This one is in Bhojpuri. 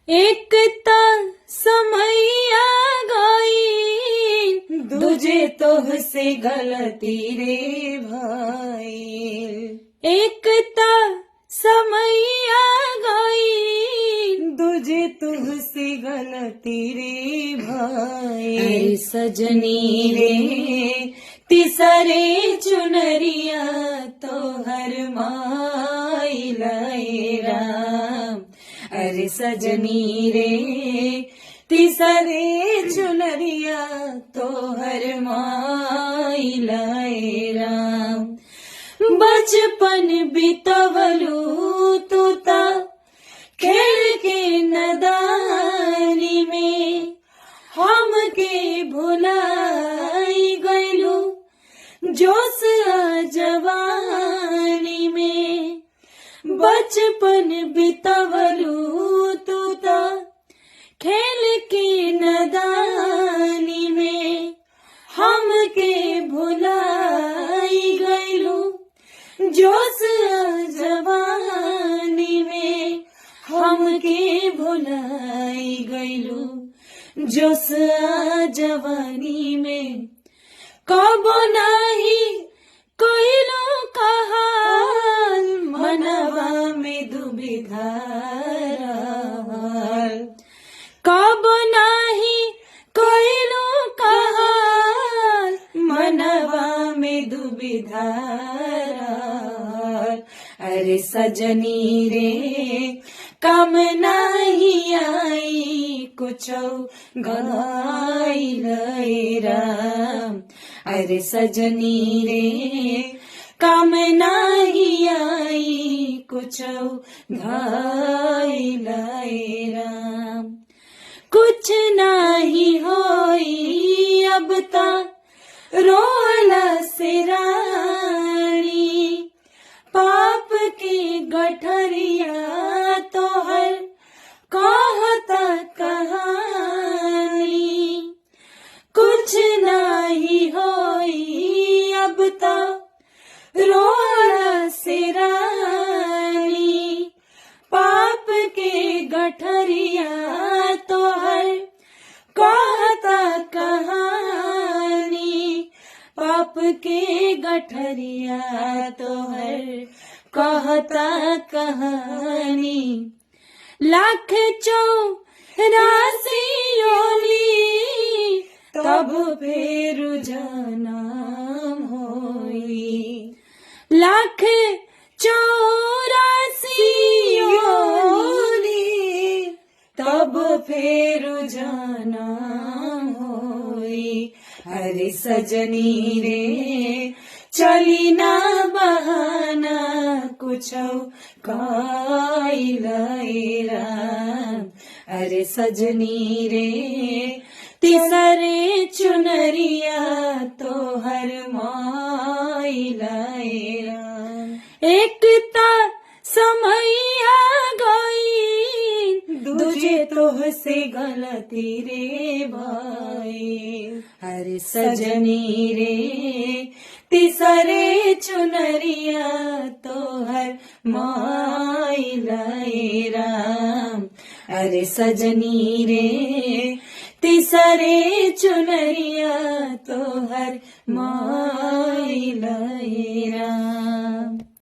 एकता समैया गई, दूजे तोह से गलती रे भाई। एकता समैया गई, दूजे तुह से गलती रे भाई। अरे सजनी रे तिसरे चुनरिया तो हर माई लाए राम। अरे सजनी रे तिसरे चुनरिया तो हर माई लाए राम। बचपन बितवलू तोता खेल के नदानी में, हमके भुलाई गइलू जोश जवानी में। बचपन बितवलू तोता खेल के नदानी में, हमके भुलाई गइलू जोश जवानी में। हमके भुलाई गइलू जोश जवानी में। कबो नाही कोइलो कहाल, मनवा में दुविधा रहल। कबो नाही कोइलो कहाल, मनवा में दुविधा रहल। अरे सजनी रे काम नाही आई, कुछो गइल राम। अरे सजनी रे काम नाही आई, कुछो गइल राम। कुछ नाही होई अब ता रोला से रानी, पाप की गठरिया तो हर कहता कहानी। कुछ नाही होई अब ता रोला से रानी, पाप के गठरिया तो हर कहता कहानी। पाप के गठरिया तो हर कहता कहानी। लाख 84 योनी तब फेर जनम होई। लाख 84 योनी तब फेर जनम होई। अरे सजनी रे चली ना बहाना, कुछो कइल राम। अरे सजनी रे तिसरे चुनरिया तो हर माई लाए राम। एकता समैया गई, दूजे तोह से गलती रे भाई। अरे सजनी रे तिसरे चुनरिया तो हर माई लाए राम। अरे सजनी रे तिसरे चुनरिया तो हर माई लाए राम।